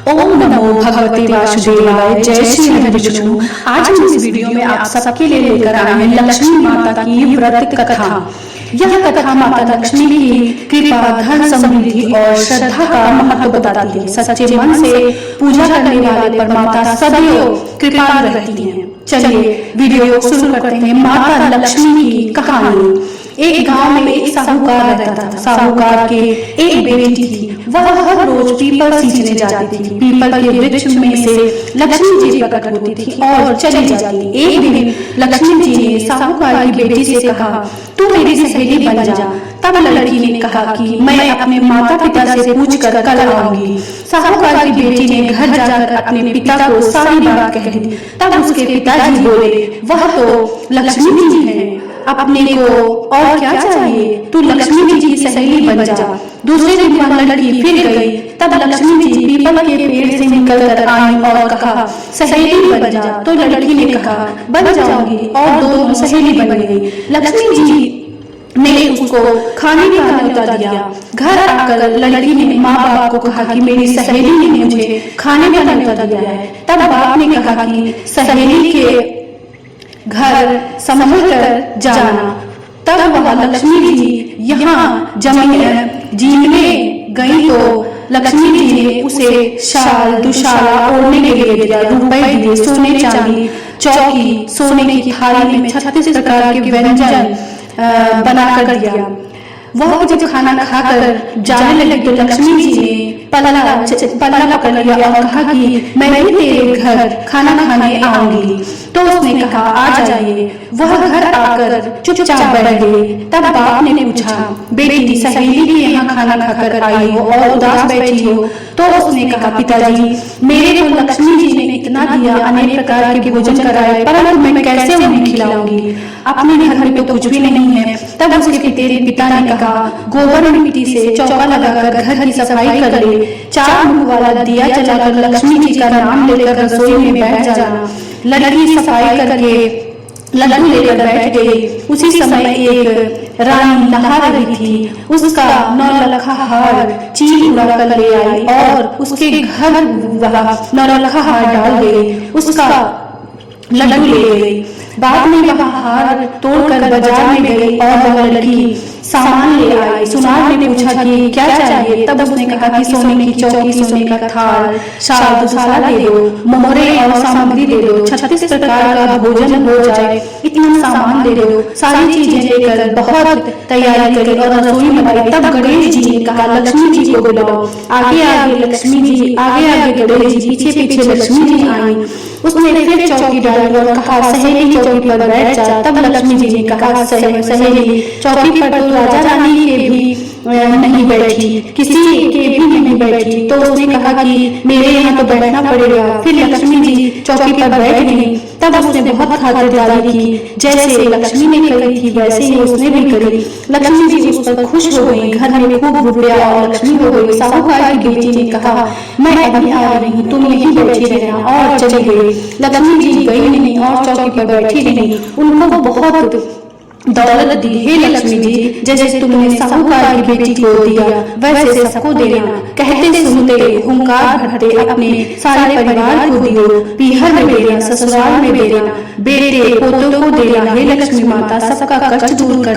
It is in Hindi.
ओम नमो भगवते वासुदेवाय। जय श्री हरि विष्णु। आज हम इस वीडियो में आप सबके लिए लेकर आए हैं लक्ष्मी माता की व्रत कथा। यह कथा माता लक्ष्मी की कृपा, धन, समृद्धि और श्रद्धा का महत्व बताती है। सच्चे मन से पूजा करने वाले पर माता सदैव कृपाल रहती हैं। चलिए वीडियो को शुरू करते हैं। माता लक्ष्मी की कहानी। एक गांव में एक साहूकार रहता था। साहूकार के एक बेटी थी। वह हर रोज पीपल सींचने जाती थी। पीपल के वृक्ष में से लक्ष्मी जी प्रकट होती थी और चली जाती। एक दिन लक्ष्मी जी ने साहूकार की बेटी से कहा, तू मेरी सहेली बन जा। तब लड़की ने कहा कि मैं अपने माता पिता से पूछकर कल आऊंगी। साहूकार की बेटी ने घर जाकर अपने पिता को सारी बात कह दी। तब उसके पिताजी बोले, वह तो लक्ष्मी जी है, अपने को और क्या चाहिए, तू लक्ष्मी जी की सहेली बन जा। दूसरे दिन वह लड़की फिर गई। तब लक्ष्मी जी पीपल के पेड़ से निकलकर आई और कहा, सहेली बन जा। तो लड़की ने कहा, बन जाऊंगी, और दोनों सहेली बन गई। लक्ष्मी जी ने उसको खाने का न्योता दिया। घर आकर लड़की ने माँ बाप को कहा कि मेरी सहेली ने मुझे खाने का न्योता दिया है। तब बाप ने कहा कि सहेली के घर संभल कर जाना। तब वह लक्ष्मी जी यहाँ जीने गई तो लक्ष्मी जी ने उसे शाल दुशाला ओढ़ने के लिए दिया, रुपए दिए, सोने चांदी, चौकी, सोने की थाली में 36 प्रकार के व्यंजन बनाकर दिया। वह जब खाना खाकर जाने लगी तो लक्ष्मी जी ने पल्ला पकड़ लिया और कहा कि मैं भी तेरे घर खाना खाने आऊंगी। तो उसने कहा, आ जाइए। वह घर आकर चुपचाप बैठ गई। तब बाप ने पूछा, बेटी सहेली के यहाँ खाना खाकर आई हो और उदास बैठी हो? तो उसने कहा, पिताजी मेरे को लक्ष्मी जी ने इतना दिया, अनेक प्रकार के भोजन कराए, परंतु मैं कैसे उन्हें खिलाऊंगी? अपने घर में तो कुछ भी नहीं है। तब उसके पिता ने कहा, गोबर मिट्टी से चौका लगाकर घर की सफाई कर ले, 4 मुख वाला दिया जलाकर लक्ष्मी जी का नाम लेकर रसोई में बैठ जाना। लड़की सफाई करके लड्डू लेकर बैठ गई। उसी समय एक रानी नहा रही थी। उसका 9 लखा हार चील उड़ा कर ले आई और उसके घर 9 लखा हार डाल गई। उसका लड्डू ले गई। बाद में वह हार तोड़कर बाजार में गई और वह लड़की सामान ले आई। सुनार ने पूछा कि क्या चाहिए? तब उसने कहा कि सोने की चौकी, सोने का थाल, शाल दुशाला दे दो, मोहरे और सामग्री दे दो, 36 प्रकार का भोजन हो जाए, इतना सामान दे दो। सारी चीजें लेकर बहुत तैयारी करी और रसोई में गई। तब गणेश जी ने कहा, लक्ष्मी जी को बुलाओ। आगे आगे लक्ष्मी जी, आगे आगे गणेश जी, पीछे पीछे लक्ष्मी जी आई। उसने फिर चौकी डाली और कहा, सहेली चौकी पर बैठ जा। तब लक्ष्मी जी ने कहा, सहेली चौकी पर तो राजा रानी के भी नहीं बैठी, किसी के भी नहीं बैठी। तो उसने कहा कि मेरे यहाँ तो बैठना पड़ेगा। फिर लक्ष्मी जी चौकी पर बैठ गई। तब उसने बहुत खातिरदारी की, जैसे लक्ष्मी ने करी थी वैसे ही उसने भी करी। लक्ष्मी जी उस पर खुश हो गई। घर में खूब रुपया और लक्ष्मी हो गई। साहूकार की बेटी ने कहा, मैं अभी आ रही हूँ, तुम यहीं बैठी रहना, और चली गई। लक्ष्मी जी गई नहीं और चौकी पर बैठी नहीं। उनको बहुत दौलत दी। हे लक्ष्मी जी, जैसे तुमने साहूकार की बेटी को दिया वैसे सबको देना। कहते सुनते हुंकार भरते अपने सारे परिवार को दियो। पीहर में देना, ससुराल में देना, बेटे पोतों को देना। हे लक्ष्मी माता, सबका कष्ट दूर कर